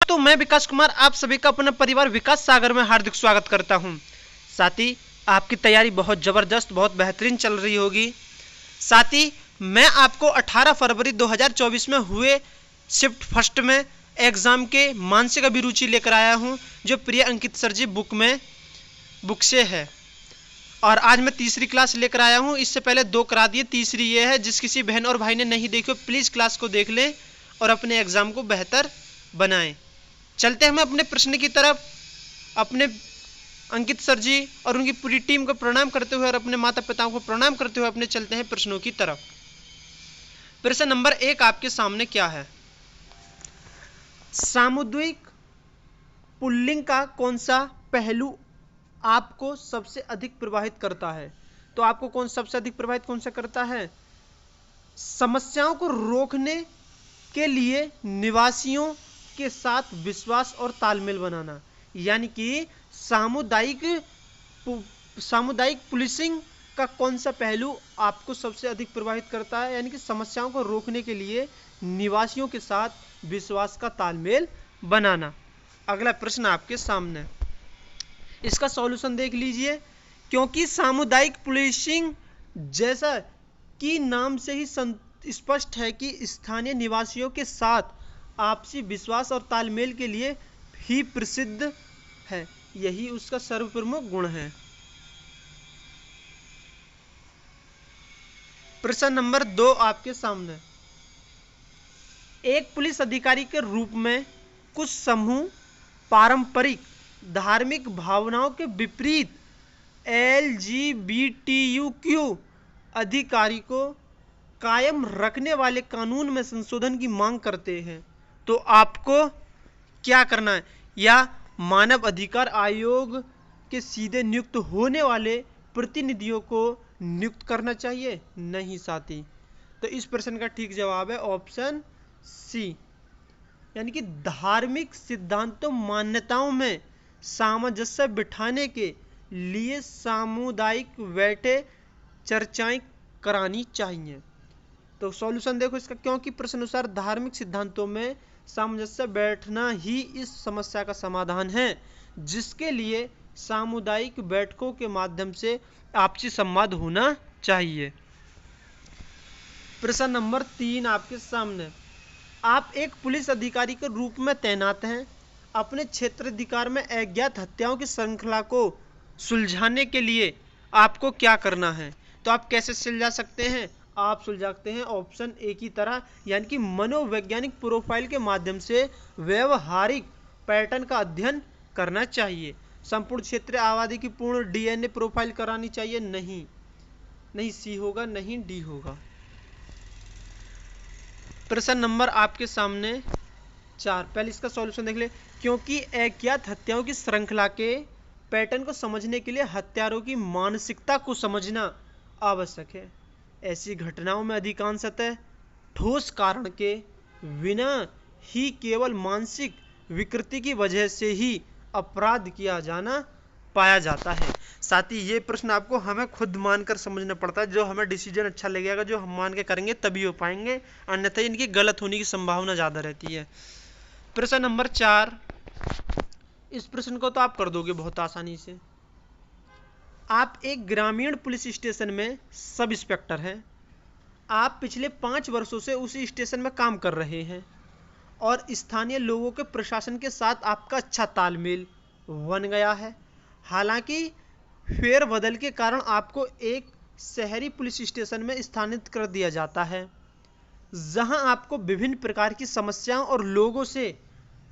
दोस्तों, मैं विकास कुमार आप सभी का अपना परिवार विकास सागर में हार्दिक स्वागत करता हूं। साथ ही आपकी तैयारी बहुत ज़बरदस्त, बहुत बेहतरीन चल रही होगी। साथ ही मैं आपको 18 फरवरी 2024 में हुए शिफ्ट फर्स्ट में एग्ज़ाम के मानसिक अभिरुचि लेकर आया हूं, जो प्रिय अंकित सर जी बुक से है। और आज मैं तीसरी क्लास लेकर आया हूं। इससे पहले 2 करा दिए, तीसरी ये है। जिस किसी बहन और भाई ने नहीं देखी हो, प्लीज़ क्लास को देख लें और अपने एग्ज़ाम को बेहतर बनाएं। चलते हैं हम अपने प्रश्न की तरफ। अपने अंकित सर जी और उनकी पूरी टीम को प्रणाम करते हुए और अपने माता पिताओं को प्रणाम करते हुए अपने चलते हैं प्रश्नों की तरफ। प्रश्न नंबर 1 आपके सामने क्या है? सामुदायिक पुल्लिंग का कौन सा पहलू आपको सबसे अधिक प्रभावित करता है? तो आपको सबसे अधिक प्रभावित कौन सा करता है? समस्याओं को रोकने के लिए निवासियों के साथ विश्वास और तालमेल बनाना, यानी कि सामुदायिक पुलिसिंग का कौन सा पहलू आपको सबसे अधिक प्रभावित करता है? यानी कि समस्याओं को रोकने के लिए निवासियों के साथ विश्वास का तालमेल बनाना। अगला प्रश्न आपके सामने, इसका सॉल्यूशन देख लीजिए। क्योंकि सामुदायिक पुलिसिंग जैसा कि नाम से ही स्पष्ट है कि स्थानीय निवासियों के साथ आपसी विश्वास और तालमेल के लिए ही प्रसिद्ध है, यही उसका सर्वप्रमुख गुण है। प्रश्न नंबर 2 आपके सामने, एक पुलिस अधिकारी के रूप में कुछ समूह पारंपरिक धार्मिक भावनाओं के विपरीत LGBTQ अधिकारी को कायम रखने वाले कानून में संशोधन की मांग करते हैं, तो आपको क्या करना है? या मानव अधिकार आयोग के सीधे नियुक्त होने वाले प्रतिनिधियों को नियुक्त करना चाहिए? नहीं साथी। तो इस प्रश्न का ठीक जवाब है ऑप्शन सी, यानी कि धार्मिक सिद्धांतों मान्यताओं में सामंजस्य बिठाने के लिए सामुदायिक बैठे चर्चाएं करानी चाहिए। तो सॉल्यूशन देखो इसका, क्योंकि प्रश्नानुसार धार्मिक सिद्धांतों में सामंजस्य बैठना ही इस समस्या का समाधान है, जिसके लिए सामुदायिक बैठकों के माध्यम से आपसी संवाद होना चाहिए। प्रश्न नंबर 3 आपके सामने, आप एक पुलिस अधिकारी के रूप में तैनात हैं। अपने क्षेत्राधिकार में अज्ञात हत्याओं की श्रृंखला को सुलझाने के लिए आपको क्या करना है? तो आप कैसे सुलझा सकते हैं? आप सुलझाते हैं ऑप्शन ए की तरह, यानी कि मनोवैज्ञानिक प्रोफाइल के माध्यम से व्यवहारिक पैटर्न का अध्ययन करना चाहिए। संपूर्ण क्षेत्रीय आबादी की पूर्ण DNA प्रोफाइल करानी चाहिए? नहीं सी होगा, नहीं डी होगा। प्रश्न नंबर आपके सामने 4, पहले इसका सॉल्यूशन देख ले। क्योंकि अज्ञात हत्याओं की श्रृंखला के पैटर्न को समझने के लिए हत्यारों की मानसिकता को समझना आवश्यक है। ऐसी घटनाओं में अधिकांशतः ठोस कारण के बिना ही केवल मानसिक विकृति की वजह से ही अपराध किया जाना पाया जाता है। साथ ही ये प्रश्न आपको हमें खुद मानकर समझना पड़ता है। जो हमें डिसीजन अच्छा लगेगा, जो हम मान के करेंगे तभी हो पाएंगे, अन्यथा इनकी गलत होने की संभावना ज़्यादा रहती है। प्रश्न नंबर 4, इस प्रश्न को तो आप कर दोगे बहुत आसानी से। आप एक ग्रामीण पुलिस स्टेशन में सब इंस्पेक्टर हैं। आप पिछले 5 वर्षों से उसी स्टेशन में काम कर रहे हैं और स्थानीय लोगों के प्रशासन के साथ आपका अच्छा तालमेल बन गया है। हालांकि फेरबदल के कारण आपको एक शहरी पुलिस स्टेशन में स्थानांतरित कर दिया जाता है, जहां आपको विभिन्न प्रकार की समस्याओं और लोगों से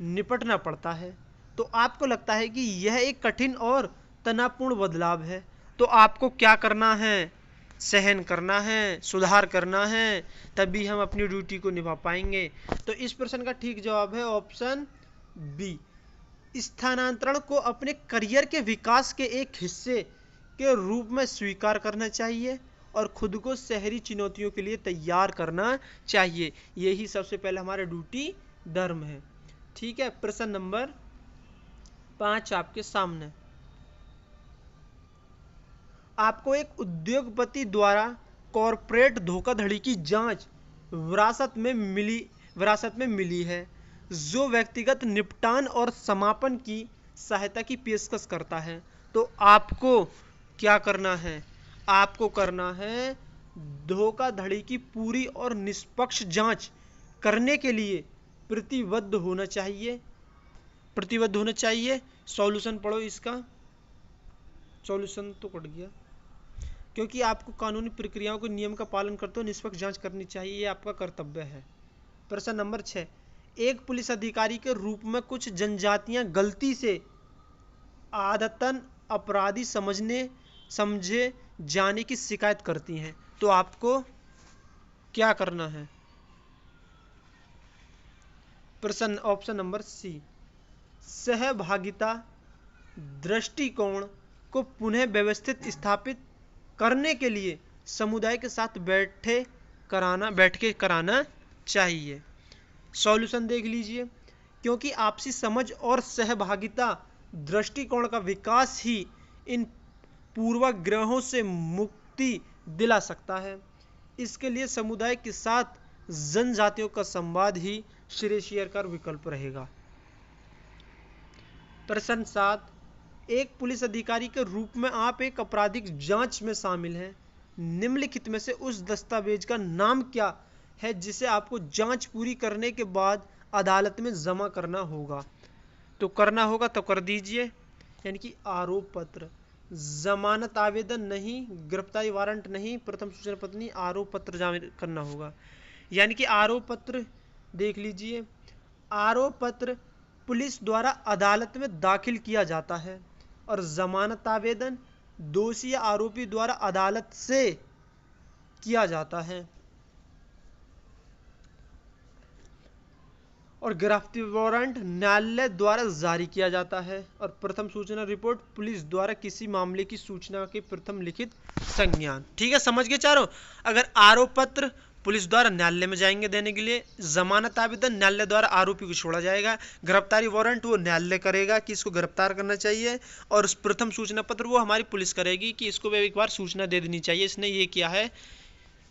निपटना पड़ता है। तो आपको लगता है कि यह एक कठिन और तनावपूर्ण बदलाव है, तो आपको क्या करना है? सहन करना है, सुधार करना है, तभी हम अपनी ड्यूटी को निभा पाएंगे। तो इस प्रश्न का ठीक जवाब है ऑप्शन बी। स्थानांतरण को अपने करियर के विकास के एक हिस्से के रूप में स्वीकार करना चाहिए और खुद को शहरी चुनौतियों के लिए तैयार करना चाहिए। यही सबसे पहले हमारा ड्यूटी धर्म है। ठीक है। प्रश्न नंबर 5 आपके सामने, आपको एक उद्योगपति द्वारा कॉरपोरेट धोखाधड़ी की जांच विरासत में मिली है। जो व्यक्तिगत निपटान और समापन की सहायता की पेशकश करता है। तो आपको क्या करना है? आपको करना है धोखाधड़ी की पूरी और निष्पक्ष जांच करने के लिए प्रतिबद्ध होना चाहिए। प्रतिबद्ध होना चाहिए। सॉल्यूशन पढ़ो इसका। सॉल्यूशन तो कट गया। क्योंकि आपको कानूनी प्रक्रियाओं के नियम का पालन करते हुए निष्पक्ष जांच करनी चाहिए, ये आपका कर्तव्य है। प्रश्न नंबर 6, एक पुलिस अधिकारी के रूप में कुछ जनजातियां गलती से आदतन अपराधी समझे जाने की शिकायत करती हैं। तो आपको क्या करना है? प्रश्न ऑप्शन नंबर सी, सहभागिता दृष्टिकोण को पुनः व्यवस्थित स्थापित करने के लिए समुदाय के साथ बैठ के कराना चाहिए। सॉल्यूशन देख लीजिए। क्योंकि आपसी समझ और सहभागिता दृष्टिकोण का विकास ही इन पूर्वाग्रहों से मुक्ति दिला सकता है। इसके लिए समुदाय के साथ जनजातियों का संवाद ही श्रेयस्कर विकल्प रहेगा। प्रश्न 7, एक पुलिस अधिकारी के रूप में आप एक आपराधिक जांच में शामिल हैं। निम्नलिखित में से उस दस्तावेज का नाम क्या है जिसे आपको जांच पूरी करने के बाद अदालत में जमा करना होगा? तो करना होगा तो कर दीजिए। यानी कि आरोप पत्र, जमानत आवेदन नहीं, गिरफ्तारी वारंट नहीं, प्रथम सूचना पत्र नहीं, आरोप पत्र जमा करना होगा। यानी कि आरोप पत्र देख लीजिए। आरोप पत्र पुलिस द्वारा अदालत में दाखिल किया जाता है और जमानत आवेदन दोषी या आरोपी द्वारा अदालत से किया जाता है और गिरफ्तारी वारंट न्यायालय द्वारा जारी किया जाता है और प्रथम सूचना रिपोर्ट पुलिस द्वारा किसी मामले की सूचना के प्रथम लिखित संज्ञान। ठीक है, समझ गए चारों। अगर आरोप पत्र पुलिस द्वारा न्यायालय में जाएंगे देने के लिए, जमानत आवेदन न्यायालय द्वारा आरोपी को छोड़ा जाएगा, गिरफ्तारी वारंट वो न्यायालय करेगा कि इसको गिरफ्तार करना चाहिए, और प्रथम सूचना पत्र वो हमारी पुलिस करेगी कि इसको एक बार सूचना दे देनी चाहिए, इसने ये किया है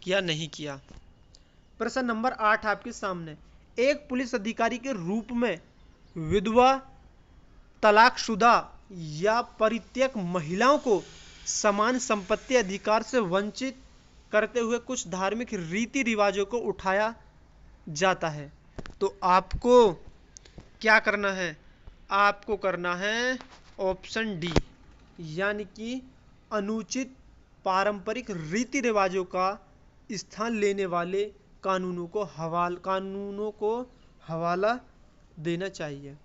या नहीं किया। प्रश्न नंबर 8 आपके सामने, एक पुलिस अधिकारी के रूप में विधवा, तलाकशुदा या परित्यक्त महिलाओं को समान संपत्ति अधिकार से वंचित करते हुए कुछ धार्मिक रीति रिवाजों को उठाया जाता है। तो आपको क्या करना है? आपको करना है ऑप्शन डी, यानी कि अनुचित पारंपरिक रीति रिवाजों का स्थान लेने वाले कानूनों को हवाला देना चाहिए।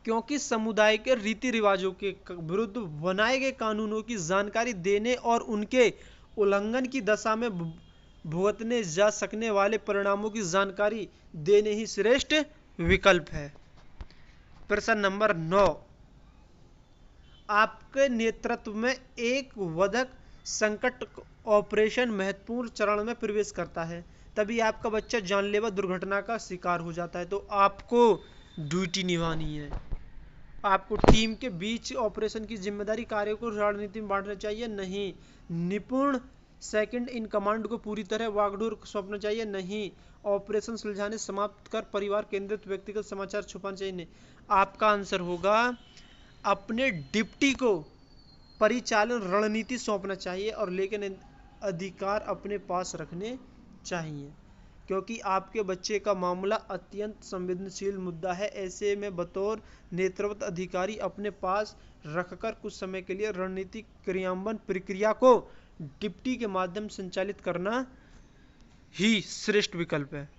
क्योंकि समुदाय के रीति रिवाजों के विरुद्ध बनाए गए कानूनों की जानकारी देने और उनके उल्लंघन की दशा में भुगतने जा सकने वाले परिणामों की जानकारी देने ही श्रेष्ठ विकल्प है। प्रश्न नंबर 9, आपके नेतृत्व में एक वधक संकट ऑपरेशन महत्वपूर्ण चरण में प्रवेश करता है, तभी आपका बच्चा जानलेवा दुर्घटना का शिकार हो जाता है। तो आपको ड्यूटी निभानी है। आपको टीम के बीच ऑपरेशन की जिम्मेदारी कार्यों को रणनीति में बांटना चाहिए, नहीं। निपुण सेकंड इन कमांड को पूरी तरह वागडोर सौंपना चाहिए, नहीं। ऑपरेशन सुलझाने समाप्त कर परिवार केंद्रित व्यक्तिगत समाचार छुपाना चाहिए, नहीं। आपका आंसर होगा अपने डिप्टी को परिचालन रणनीति सौंपना चाहिए और लेकिन अधिकार अपने पास रखने चाहिए, क्योंकि आपके बच्चे का मामला अत्यंत संवेदनशील मुद्दा है। ऐसे में बतौर नेतृत्व अधिकारी अपने पास रखकर कुछ समय के लिए रणनीतिक क्रियान्वयन प्रक्रिया को डिप्टी के माध्यम से संचालित करना ही श्रेष्ठ विकल्प है।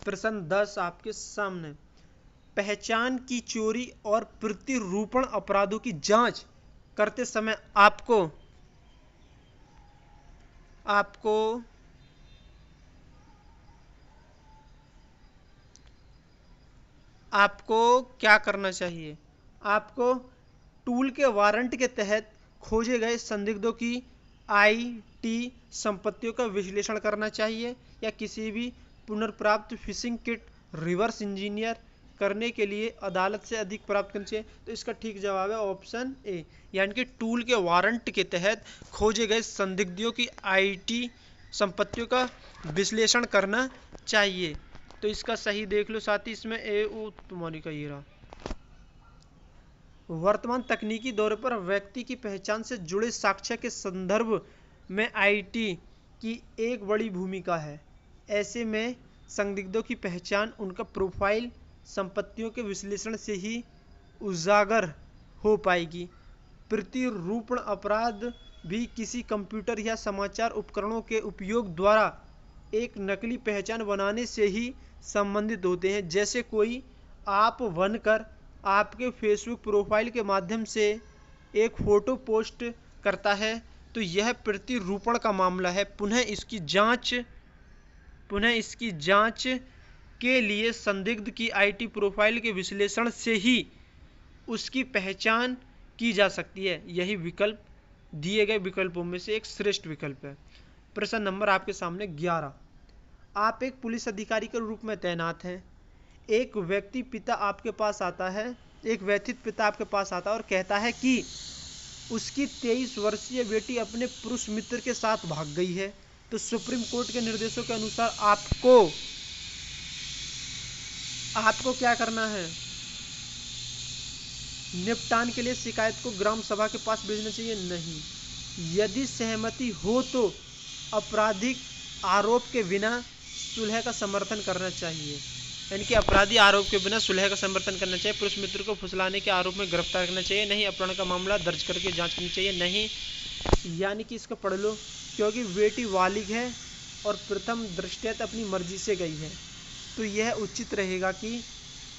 प्रश्न 10 आपके सामने, पहचान की चोरी और प्रतिरूपण अपराधों की जांच करते समय आपको क्या करना चाहिए? आपको टूल के वारंट के तहत खोजे गए संदिग्धों की आईटी संपत्तियों का विश्लेषण करना चाहिए या किसी भी पुनर्प्राप्त फिशिंग किट रिवर्स इंजीनियर करने के लिए अदालत से अधिक प्राप्त करना चाहिए। तो इसका ठीक जवाब है ऑप्शन ए, यानी कि टूल के वारंट के तहत खोजे गए संदिग्धों की आईटी संपत्तियों का विश्लेषण करना चाहिए। तो इसका सही देख लो साथी, इसमें ए ओ तुम्हारी का ये रहा। वर्तमान तकनीकी दौर पर व्यक्ति की पहचान से जुड़े साक्ष्य के संदर्भ में आईटी की एक बड़ी भूमिका है। ऐसे में संदिग्धों की पहचान उनका प्रोफाइल संपत्तियों के विश्लेषण से ही उजागर हो पाएगी। प्रतिरूपण अपराध भी किसी कंप्यूटर या समाचार उपकरणों के उपयोग द्वारा एक नकली पहचान बनाने से ही संबंधित होते हैं। जैसे कोई आप बनकर आपके फेसबुक प्रोफाइल के माध्यम से एक फ़ोटो पोस्ट करता है तो यह प्रतिरूपण का मामला है। पुनः इसकी जांच के लिए संदिग्ध की आईटी प्रोफाइल के विश्लेषण से ही उसकी पहचान की जा सकती है। यही विकल्प दिए गए विकल्पों में से एक श्रेष्ठ विकल्प है। प्रश्न नंबर आपके सामने 11। आप एक पुलिस अधिकारी के रूप में तैनात हैं। एक व्यथित पिता आपके पास आता है और कहता है कि उसकी 23 वर्षीय बेटी अपने पुरुष मित्र के साथ भाग गई है। तो सुप्रीम कोर्ट के निर्देशों के अनुसार आपको क्या करना है? निपटान के लिए शिकायत को ग्राम सभा के पास भेजना चाहिए? नहीं। यदि सहमति हो तो आपराधिक आरोप के बिना सुलह का समर्थन करना चाहिए। यानी कि अपराधी आरोप के बिना सुलह का समर्थन करना चाहिए। पुरुष मित्र को फुसलाने के आरोप में गिरफ्तार करना चाहिए? नहीं। अपहरण का मामला दर्ज करके जांच करनी चाहिए? नहीं। यानी कि इसको पढ़ लो, क्योंकि बेटी बालिग है और प्रथम दृष्टया अपनी मर्जी से गई है, तो यह उचित रहेगा कि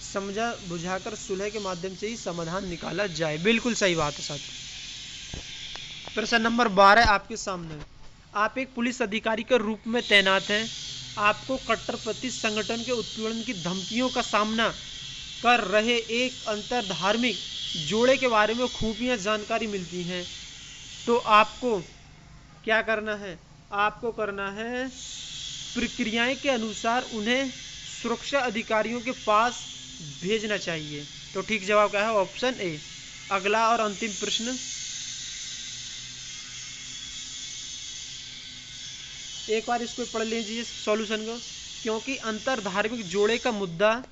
समझा बुझाकर सुलह के माध्यम से ही समाधान निकाला जाए। बिल्कुल सही बात है साथी। प्रश्न नंबर 12 आपके सामने। आप एक पुलिस अधिकारी के रूप में तैनात हैं। आपको कट्टरपंथी संगठन के उत्पीड़न की धमकियों का सामना कर रहे एक अंतर धार्मिक जोड़े के बारे में खुफिया जानकारी मिलती हैं। तो आपको क्या करना है? आपको करना है प्रक्रियाएं के अनुसार उन्हें सुरक्षा अधिकारियों के पास भेजना चाहिए। तो ठीक जवाब क्या है? Option A. अगला और अंतिम प्रश्न, एक बार इसको पढ़ लीजिए सॉल्यूशन को। क्योंकि अंतर धार्मिक जोड़े का मुद्दा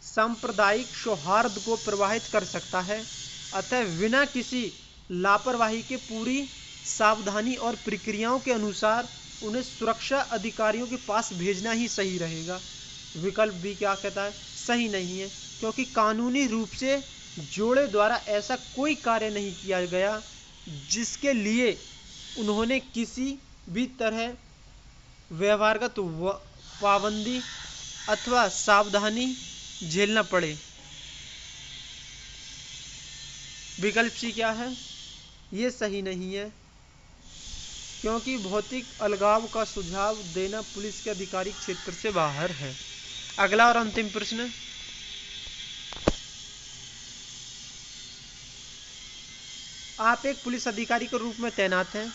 सांप्रदायिक सौहार्द को प्रभावित कर सकता है, अतः बिना किसी लापरवाही के पूरी सावधानी और प्रक्रियाओं के अनुसार उन्हें सुरक्षा अधिकारियों के पास भेजना ही सही रहेगा। विकल्प बी क्या कहता है? सही नहीं है, क्योंकि कानूनी रूप से जोड़े द्वारा ऐसा कोई कार्य नहीं किया गया जिसके लिए उन्होंने किसी भी तरह व्यवहारगत पाबंदी अथवा सावधानी झेलना पड़े। विकल्प सी क्या है? ये सही नहीं है, क्योंकि भौतिक अलगाव का सुझाव देना पुलिस के आधिकारिक क्षेत्र से बाहर है। अगला और अंतिम प्रश्न, आप एक पुलिस अधिकारी के रूप में तैनात हैं।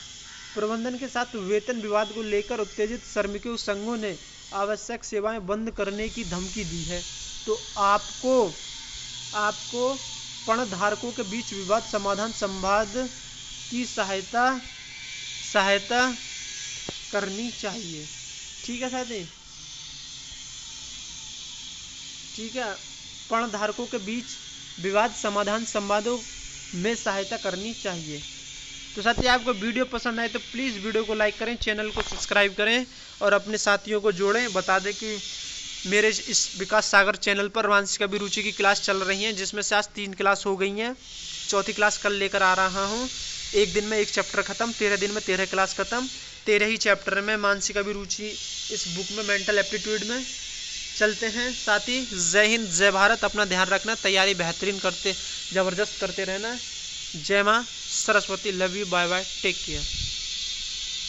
प्रबंधन के साथ वेतन विवाद को लेकर उत्तेजित श्रमिकों संघों ने आवश्यक सेवाएं बंद करने की धमकी दी है। तो आपको पणधारकों के बीच विवाद समाधान संवाद की सहायता करनी चाहिए। ठीक है साथी? ठीक है, पणधारकों के बीच विवाद समाधान संवादों में सहायता करनी चाहिए। तो साथी, आपको वीडियो पसंद आए तो प्लीज़ वीडियो को लाइक करें, चैनल को सब्सक्राइब करें और अपने साथियों को जोड़ें। बता दें कि मेरे इस विकास सागर चैनल पर मानसिक अभिरुचि की क्लास चल रही हैं, जिसमें से आज 3 क्लास हो गई हैं। 4थी क्लास कल लेकर आ रहा हूं। एक दिन में 1 चैप्टर खत्म, 13 दिन में 13 क्लास खत्म। 13 ही चैप्टर में मानसिक अभिरुचि इस बुक में मेंटल एप्टीट्यूड में चलते हैं। साथ ही जय हिंद, जय भारत। अपना ध्यान रखना, तैयारी बेहतरीन करते, ज़बरदस्त करते रहना। जय माँ Saraswati. Love you, bye bye, take care.